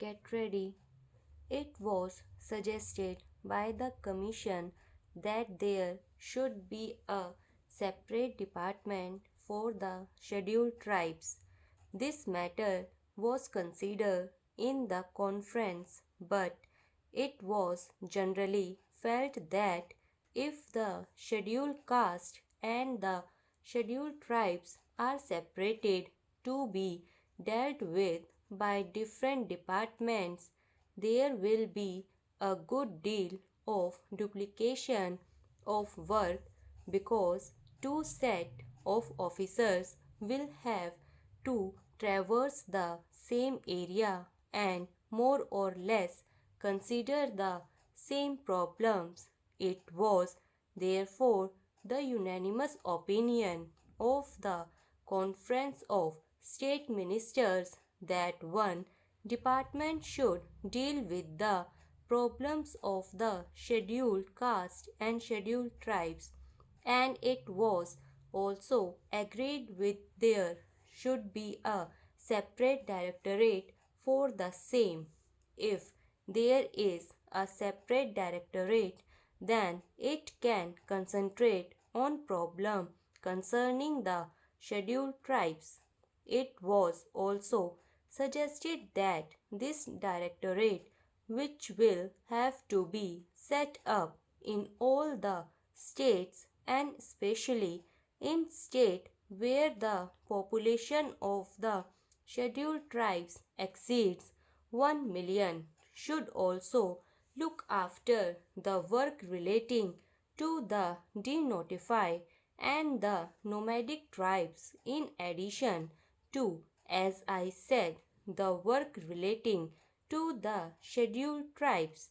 get ready. It was suggested by the Commission that there should be a separate department for the scheduled tribes. This matter was considered in the conference, but it was generally felt that if the scheduled caste and the scheduled tribes are separated to be dealt with by different departments, there will be a good deal of duplication of work because two sets of officers will have to traverse the same area and more or less consider the same problems. It was therefore the unanimous opinion of the Conference of State Ministers that one department should deal with the problems of the scheduled caste and scheduled tribes, and it was also agreed with there should be a separate directorate for the same. If there is a separate directorate, then it can concentrate on problem concerning the scheduled tribes. It was also suggested that this directorate, which will have to be set up in all the states and especially in state where the population of the scheduled tribes exceeds 1 million, should also look after the work relating to the denotify and the nomadic tribes in addition to, as I said, the work relating to the scheduled tribes.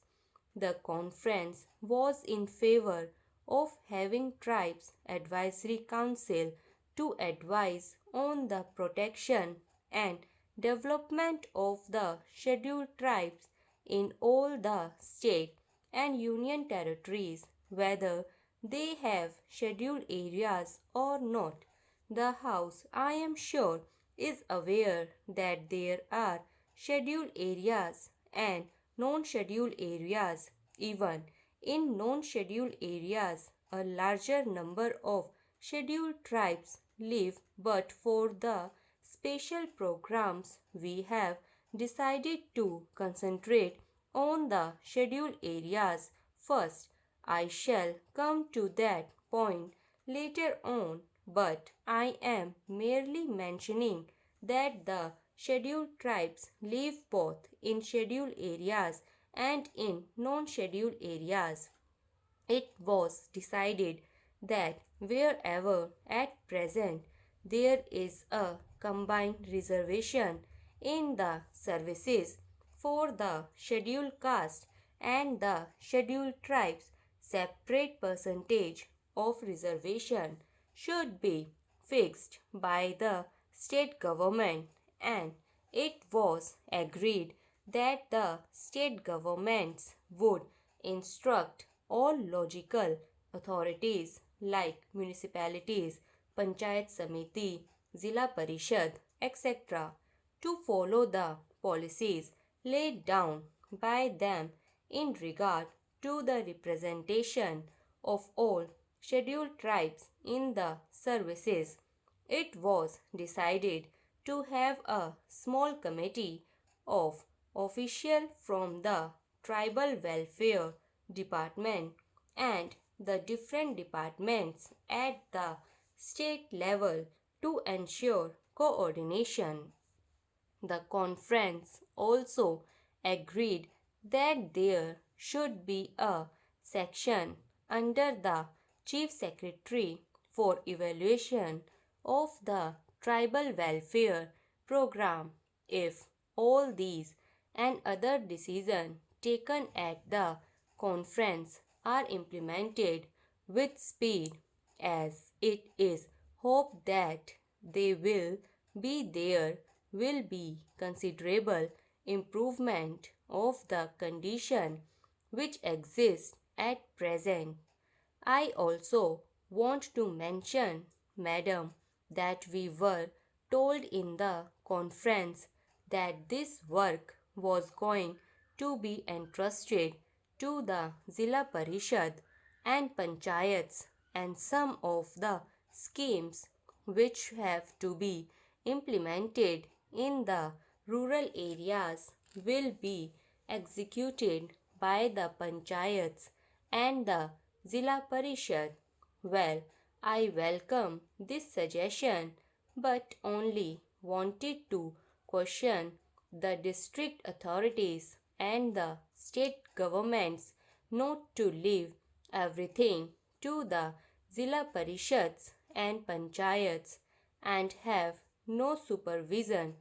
The conference was in favor of having Tribes Advisory Council to advise on the protection and development of the scheduled tribes in all the state and union territories, whether they have scheduled areas or not. The House, I am sure, is aware that there are scheduled areas and non-scheduled areas. Even in non-scheduled areas, a larger number of scheduled tribes live, but for the special programs we have decided to concentrate on the scheduled areas first. I shall come to that point later on, but I am merely mentioning that the scheduled tribes live both in scheduled areas and in non-scheduled areas. It was decided that wherever at present there is a combined reservation in the services for the scheduled caste and the scheduled tribes, separate percentage of reservation should be fixed by the state government, and it was agreed that the state governments would instruct all logical authorities like municipalities, panchayat samiti, zilla parishad, etc. to follow the policies laid down by them in regard to the representation of all scheduled tribes in the services. It was decided to have a small committee of officials from the tribal welfare department and the different departments at the state level to ensure coordination. The conference also agreed that there should be a section under the Chief Secretary for evaluation of the tribal welfare program. If all these and other decisions taken at the conference are implemented with speed, as it is hoped that they will be, there will be considerable improvement of the condition which exists at present. I also want to mention, Madam, that we were told in the conference that this work was going to be entrusted to the Zilla Parishad and Panchayats, and some of the schemes which have to be implemented in the rural areas will be executed by the Panchayats and the Zilla Parishad. Well, I welcome this suggestion but only wanted to question the district authorities and the state governments not to leave everything to the Zilla Parishads and Panchayats and have no supervision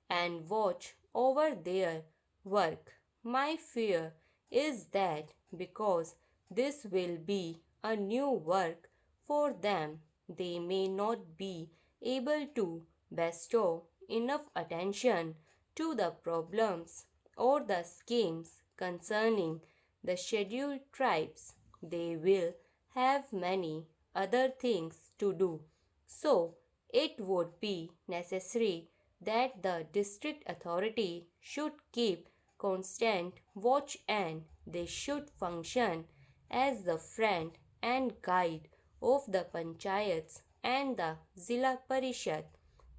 and watch over their work. My fear is that because this will be a new work for them, they may not be able to bestow enough attention to the problems or the schemes concerning the scheduled tribes. They will have many other things to do. So, it would be necessary that the district authority should keep constant watch and they should function as the friend and guide of the panchayats and the Zilla Parishad.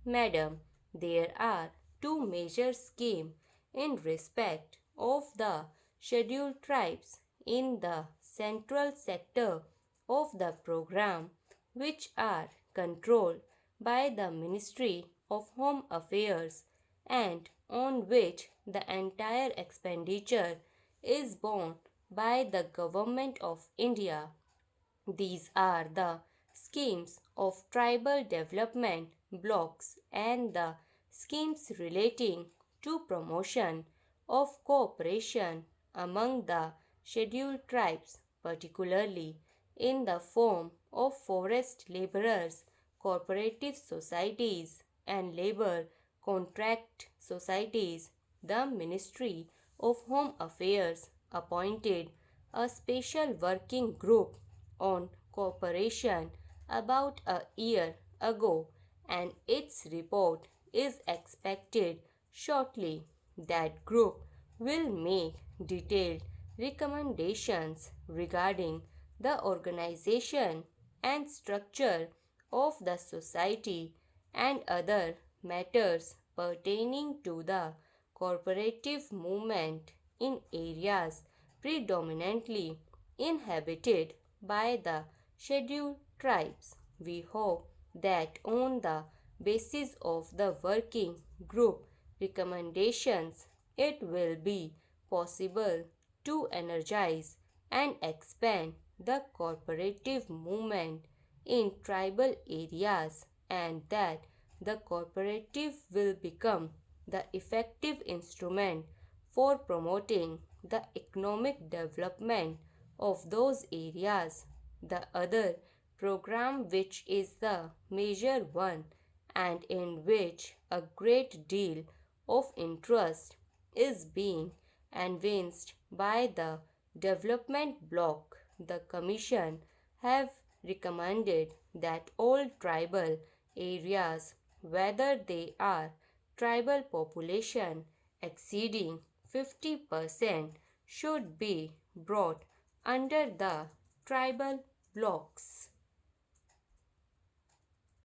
Madam, there are two major schemes in respect of the scheduled tribes in the central sector of the program, which are controlled by the Ministry of Home Affairs and on which the entire expenditure is borne by the Government of India. These are the schemes of tribal development blocks and the schemes relating to promotion of cooperation among the scheduled tribes, particularly in the form of forest laborers, cooperative societies, and labor contract societies. The Ministry of Home Affairs appointed a special working group on cooperation about a year ago, and its report is expected shortly. That group will make detailed recommendations regarding the organization and structure of the society and other matters pertaining to the cooperative movement in areas predominantly inhabited by the scheduled tribes. We hope that on the basis of the working group recommendations, it will be possible to energize and expand the cooperative movement in tribal areas and that the cooperative will become the effective instrument for promoting the economic development of those areas. The other program, which is the major one and in which a great deal of interest is being evinced by the development bloc, the Commission have recommended that all tribal areas, whether they are tribal population exceeding 50%, should be brought under the tribal blocks.